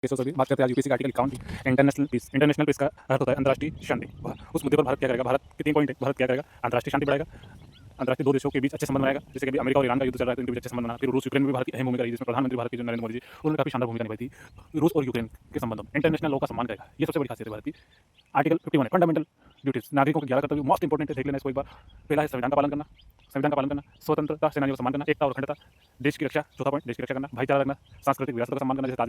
केसों से भी बात करते हैं आज यूपीएससी का article 51 international peace. International peace का अर्थ होता है अंतर्राष्ट्रीय शांति। उस मुद्दे पर भारत क्या करेगा? भारत के 3 पॉइंट है। भारत क्या करेगा? अंतर्राष्ट्रीय शांति बढ़ाएगा, अंतर्राष्ट्रीय 2 देशों के बीच अच्छे संबंध बनाएगा, जैसे कि अभी अमेरिका और ईरान का युद्ध चल रहा है तो इनके बीच अच्छे संबंध बना। फिर रूस यूक्रेन में भी भारत की अहम भूमिका रही, जिसमें प्रधानमंत्री भारत के जो नरेंद्र मोदी जी, उन्होंने काफी शानदार भूमिका निभाई थी रूस और यूक्रेन के संबंधों में। इंटरनेशनल लॉ का सम्मान करेगा, ये सबसे बड़ी खासियत है भारत की। आर्टिकल 51 है फंडामेंटल ड्यूटीज, नागरिकों के 11 कर्तव्य मोस्ट इंपोर्टेंट है, देख लेना इसको एक बार। पहला है संविधान का पालन करना, संविधान का पालन करना, स्वतंत्रता सेनानियों का सम्मान करना, एकता और अखंडता, देश की रक्षा, चौथा पॉइंट देश की रक्षा करना, भाईचारा रखना, सांस्कृतिक विरासत का सम्मान करना, जैसे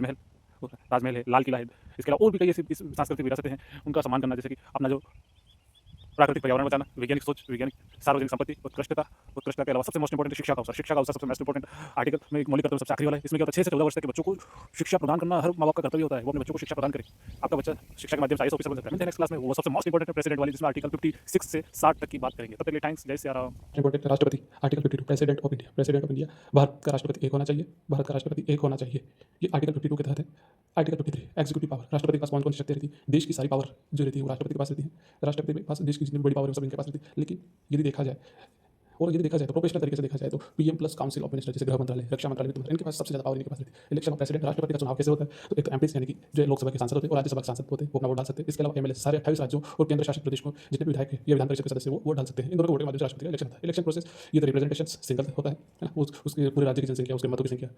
ताजमहल है, लाल किला है। इसके अलावा और भी कई ऐसी सांस्कृतिक विरासतें हैं, उनका सम्मान करना, जैसे कि अपना जो प्राकृतिक पर्यावरण बचाना, वैज्ञानिक सोच, वैज्ञानिक सार्वजनिक संपत्ति, उत्कृष्टता के अलावा सबसे मोस्ट इंपोर्टेंट शिक्षा का अवसर। शिक्षा का अवसर सबसे मोस्ट इंपोर्टेंट आर्टिकल में एक मौलिक कर्तव्य सबसे आखिरी वाला है। इसमें क्या होता है, 6 से 14 वर्ष तक के बच्चों को शिक्षा प्रदान करना हर माँ बाप का कर्तव्य होता है, वो अपने बच्चों को शिक्षा प्रदान करे। आपका बच्चा शिक्षा के माध्यम से आईएएस ऑफिसर बन सकता है। मिलते हैं नेक्स्ट क्लास में, वो सबसे मोस्ट इंपोर्टेंट प्रेसिडेंट वाली, जिसमें आर्टिकल 56 से 60 तक की बात करेंगे। तब तक के लिए थैंक्स, जय सिया राम। इंपॉर्टेंट राष्ट्रपति article 52 president of India. President of India, Bharat का राष्ट्रपति एक होना चाहिए, भारत का राष्ट्रपति एक होना चाहिए। ये आर्टिकल 52 के तहत है। आर्टिकल 53 एग्जीक्यूटिव पावर, राष्ट्रपति के पास कौन कौन सी शक्ति रहती है? देश की सारी पावर जो रहती है वो राष्ट्रपति के पास रहती है। राष्ट्रपति के पास देश की जितनी भी बड़ी पावर है वो सब इनके पास रहती है। लेकिन यदि देखा जाए तो प्रोफेशनल तरीके से देखा जाए तो PM plus council of minister, जैसे गृह मंत्रालय, रक्षा मंत्रालय, इनके पास सबसे ज़्यादा पावर इनके पास रहती है। इलेक्शन ऑफ प्रेसिडेंट, राष्ट्रपति का चुनाव कैसे होता है? तो एक तो एमपीज यानी कि जो लोकसभा के सांसद होते हैं और राज्यसभा के सांसद होते हैं वो अपना वोट डाल सकते हैं। इसके अलावा एमएलए सारे 28 राज्यों और केंद्र शासित प्रदेश को जितने भी विधायक या विधान परिषद के सदस्य वो वोट डाल सकते हैं। इन दोनों के वोट के माध्यम से राष्ट्रपति का इलेक्शन होता है। इलेक्शन प्रोसेस ये तो रिप्रेजेंटेशन सिंगल होता है ना, उसके पूरे राज्य की जनसंख्या, उसके मतों की संख्या।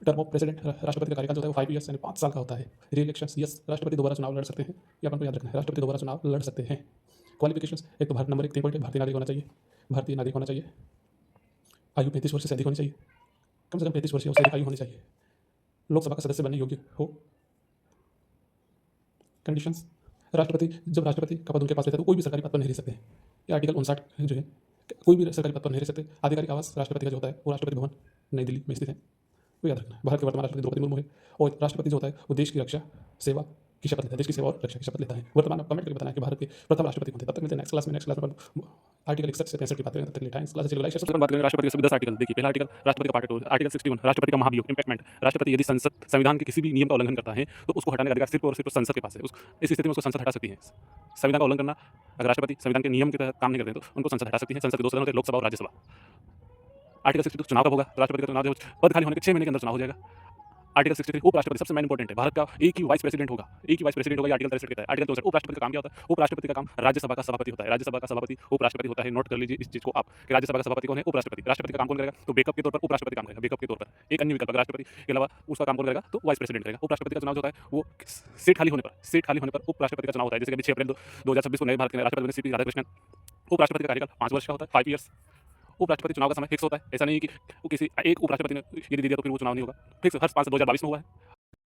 टर्म ऑफ प्रेसिडेंट, राष्ट्रपति का कार्यकाल जो होता है वो 5 ईयर्स यानी 5 साल का होता है। री इलेक्शन, यस, राष्ट्रपति दोबारा चुनाव लड़ सकते हैं, ये अपन को याद रखना है, राष्ट्रपति दोबारा चुनाव लड़ सकते हैं। क्वालिफिकेशंस, एक तो भारत नंबर 1 3 पॉइंट, भारतीय नागरिक होना चाहिए, भारतीय नागरिक होना चाहिए, आयु 35 वर्ष से अधिक होनी चाहिए, कम से कम 35 वर्ष या उससे अधिक आयु होनी चाहिए, लोकसभा का सदस्य बनने योग्य हो। कंडीशंस, राष्ट्रपति जब राष्ट्रपति का पद उनके पास रहता है तो कोई भी सरकारी पद पर नहीं रह सकते हैं। ये आर्टिकल 59 जो है, कोई भी सरकारी पद पर नहीं रह सकते। आधिकारिक आवास राष्ट्रपति का जो होता है वो राष्ट्रपति भवन नई दिल्ली में स्थित है, वो याद रखना। भारत के वर्तमान राष्ट्रपति द्रौपदी मुर्मू है और राष्ट्रपति जो होता है वो देश की रक्षा सेवा की शपथ लेता है, देश की सेवा और रक्षा की शपथ लेता है। वर्तमान में कमेंट करके बताना कि भारत के प्रथम राष्ट्रपति कौन थे। तब तक मिलते हैं नेक्स्ट क्लास में आर्टिकल 61 से 65 की बात करेंगे। तब तक के लिए थैंक्स। क्लास लाइक शेयर बात करेंगे राष्ट्रपति के सभी 10 आर्टिकल। देखिए, पहला आर्टिकल राष्ट्रपति का पार्ट 2, आर्टिकल 61 राष्ट्रपति का महाभियोग इम्पैक्टमेंट। राष्ट्रपति यदि संसद संविधान के किसी भी नियम का उल्लंघन करता है तो उसको हटाने का अधिकार सिर्फ और सिर्फ संसद के पास है। इस स्थिति में उसको संसद हटा सकती है। संविधान का उल्लंघन करना, अगर राष्ट्रपति संविधान के नियम के तहत काम नहीं करते तो उनको संसद हटा सकती है। संसद के 2 सदन होते हैं, लोकसभा और राज्यसभा। आर्टिकल 62 चुनाव कब होगा? राष्ट्रपति का चुनाव जो पद खाली होने के 6 महीने के अंदर चुनाव हो जाएगा। आर्टिकल 63 उपराष्ट्रपति सबसे मेन इंपॉर्टेंट है, भारत का एक ही वाइस प्रेसिडेंट होगा, ये आर्टिकल 63 कहता है। आर्टिकल 64 उपराष्ट्रपति का काम क्या होता है? उपराष्ट्रपति का काम राज्यसभा का सभापति होता है। राज्यसभा का सभापति उपराष्ट्रपति होता है। नोट कर लीजिए इस चीज को आप कि राज्यसभा का सभापति कौन है? उपराष्ट्रपति। राष्ट्रपति का काम कौन करेगा? तो बैकअप के तौर पर उपराष्ट्रपति काम करेगा, बैकअप के तौर पर। एक अन्य विकल्प राष्ट्रपति के अलावा उसका काम कौन करेगा? तो वाइस प्रेसिडेंट करेगा। उपराष्ट्रपति का चुनाव जो होता है वो सीट खाली होने पर उपराष्ट्रपति का चुनाव होता है। जैसे कि अभी 6 अप्रैल 2026 को नए भारत के राष्ट्रपति सीपी राधाकृष्णन। उपराष्ट्रपति का कार्यकाल 5 वर्ष का होता है, 5 ईयर्स। उपराष्ट्रपति चुनाव का समय फिक्स होता है, ऐसा नहीं कि वो किसी एक उपराष्ट्रपति ने यदि दे दिया तो फिर वो चुनाव नहीं होगा। फिक्स हर 5 2022 में हुआ है।